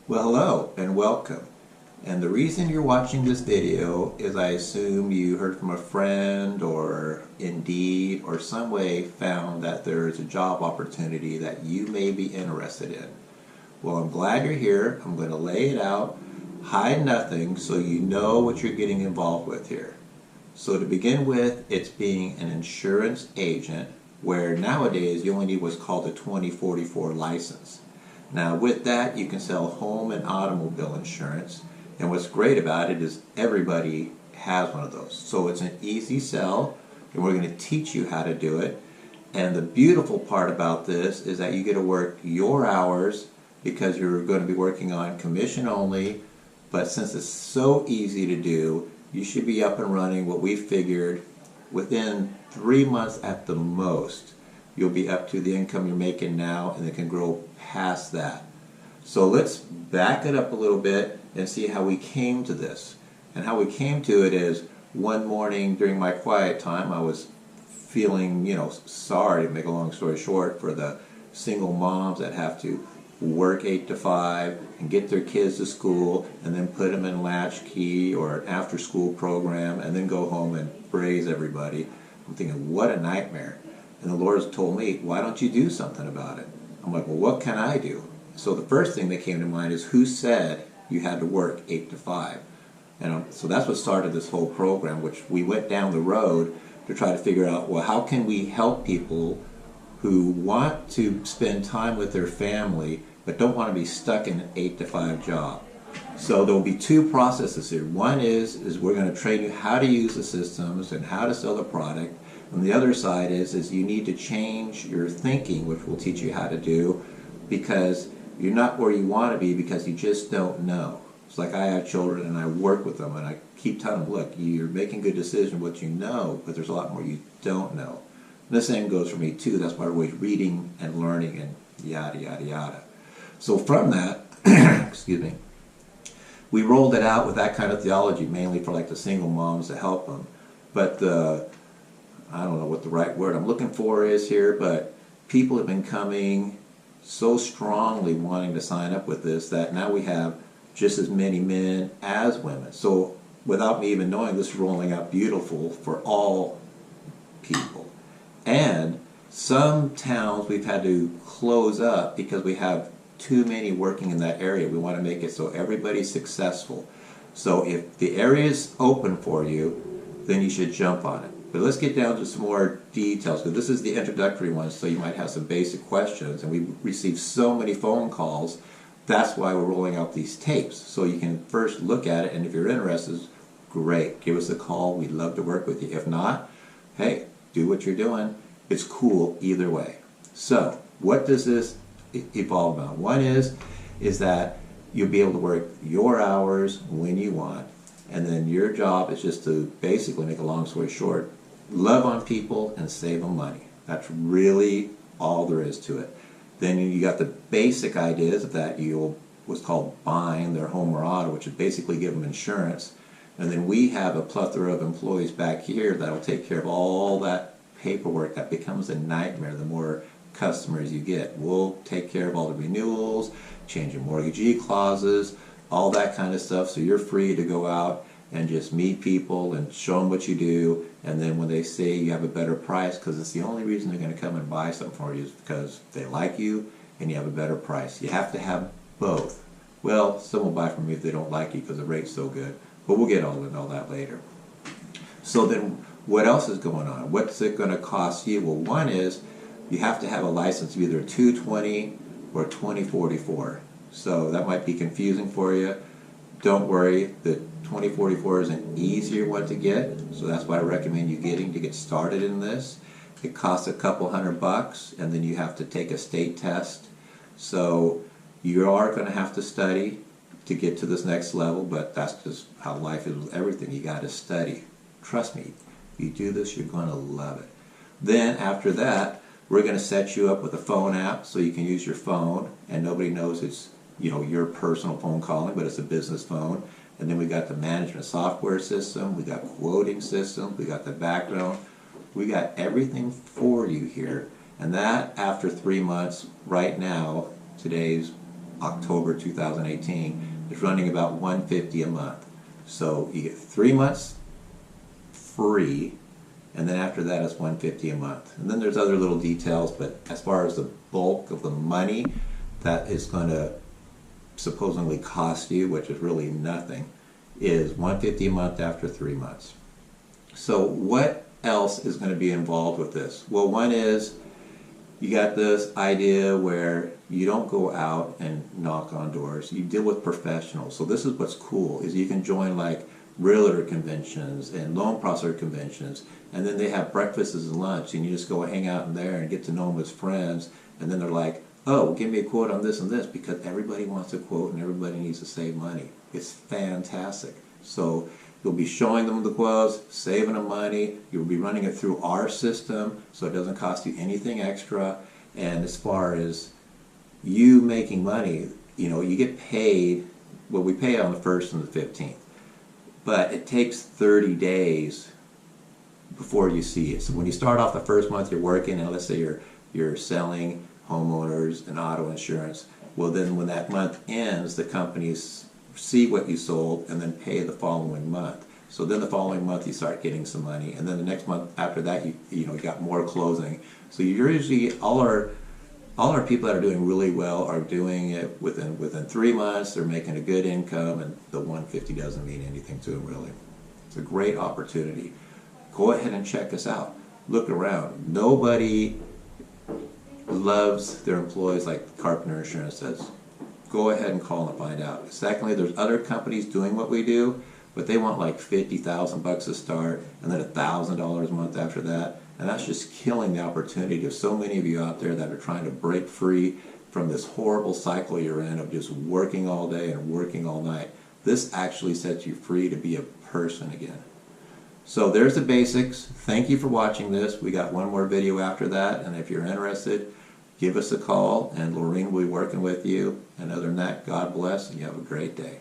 Well, hello and welcome. And the reason you're watching this video is I assume you heard from a friend or Indeed or some way found that there is a job opportunity that you may be interested in. Well, I'm glad you're here. I'm going to lay it out, hide nothing, so you know what you're getting involved with here. So to begin with, it's being an insurance agent, where nowadays you only need what's called a 2044 license. Now with that, you can sell home and automobile insurance, and what's great about it is everybody has one of those. So it's an easy sell, and we're going to teach you how to do it. And the beautiful part about this is that you get to work your hours because you're going to be working on commission only, but since it's so easy to do, you should be up and running what we figured within 3 months at the most. You'll be up to the income you're making now, and it can grow past that. So let's back it up a little bit and see how we came to this. And how we came to it is one morning during my quiet time, I was feeling, sorry, to make a long story short, for the single moms that have to work 8 to 5 and get their kids to school and then put them in latchkey or an after school program and then go home and raise everybody. I'm thinking, what a nightmare. And the Lord has told me, why don't you do something about it? I'm like, well, what can I do? So the first thing that came to mind is, who said you had to work 8 to 5? And so that's what started this whole program, which we went down the road to try to figure out, well, how can we help people who want to spend time with their family but don't want to be stuck in an 8 to 5 job. So there will be two processes here. One is we're going to train you how to use the systems and how to sell the product. And the other side is you need to change your thinking, which we'll teach you how to do, because you're not where you want to be because you just don't know. It's like I have children and I work with them and I keep telling them, look, you're making good decisions what you know, but there's a lot more you don't know. And the same goes for me too. That's why we're always reading and learning and yada, yada, yada. So from that, excuse me, we rolled it out with that kind of theology, mainly for like the single moms to help them. But I don't know what the right word I'm looking for is here, but people have been coming so strongly wanting to sign up with this that now we have just as many men as women. So without me even knowing, this is rolling out beautiful for all people. And some towns we've had to close up because we have too many working in that area. We want to make it so everybody's successful. So if the area is open for you, then you should jump on it. But let's get down to some more details, because this is the introductory one, so you might have some basic questions. And we receive so many phone calls, that's why we're rolling out these tapes. So you can first look at it, and if you're interested, great, give us a call. We'd love to work with you. If not, hey, do what you're doing. It's cool either way. So what does this evolve about? One is that you'll be able to work your hours when you want, and then your job is just to basically, make a long story short, love on people and save them money. That's really all there is to it. Then you got the basic ideas of that. What's called buying their home or auto, which is basically give them insurance. And then we have a plethora of employees back here that will take care of all that paperwork that becomes a nightmare the more customers you get. We'll take care of all the renewals, changing mortgagee clauses, all that kind of stuff, so you're free to go out and just meet people and show them what you do, and then when they say you have a better price, because it's the only reason they're going to come and buy something for you is because they like you and you have a better price. You have to have both. Well, some will buy from you if they don't like you because the rate's so good, but we'll get all into all that later. So then what else is going on? What's it going to cost you? Well, one is you have to have a license of either 220 or 2044. So that might be confusing for you. Don't worry, the 2044 is an easier one to get, so that's why I recommend you getting to get started in this. It costs a couple $100, and then you have to take a state test. So you are going to have to study to get to this next level, but that's just how life is with everything. You got to study. Trust me, if you do this, you're going to love it. Then after that, we're going to set you up with a phone app so you can use your phone, and nobody knows it's your personal phone calling, but it's a business phone. And then we got the management software system, we got quoting system, we got the background, we got everything for you here. And that, after 3 months, right now, today's October 2018, is running about $150 a month. So you get 3 months free, and then after that it's $150 a month. And then there's other little details, but as far as the bulk of the money that is going to supposedly cost you, which is really nothing, is $150 a month after 3 months. So what else is going to be involved with this? Well, one is you got this idea where you don't go out and knock on doors. You deal with professionals. So this is what's cool, is you can join like realtor conventions and loan processor conventions, and then they have breakfasts and lunch, and you just go hang out in there and get to know them as friends, and then they're like, oh, give me a quote on this and this, because everybody wants a quote and everybody needs to save money. It's fantastic. So you'll be showing them the quotes, saving them money. You'll be running it through our system, so it doesn't cost you anything extra. And as far as you making money, you know, you get paid, well, we pay on the 1st and the 15th. But it takes 30 days before you see it. So when you start off the first month you're working, and let's say you're selling homeowners and auto insurance, well then when that month ends, the companies see what you sold and then pay the following month. So then the following month you start getting some money, and then the next month after that you got more closing. So you're usually all our people that are doing really well are doing it within 3 months. They're making a good income, and the 150 doesn't mean anything to them really. It's a great opportunity. Go ahead and check us out. Look around. Nobody loves their employees like Carpenter Insurance does. Go ahead and call and find out. Secondly, there's other companies doing what we do, but they want like $50,000 to start, and then $1,000 a month after that. And that's just killing the opportunity of so many of you out there that are trying to break free from this horrible cycle you're in of just working all day and working all night. This actually sets you free to be a person again. So there's the basics. Thank you for watching this. We got one more video after that, and if you're interested, give us a call and Lorene will be working with you. And other than that, God bless and you have a great day.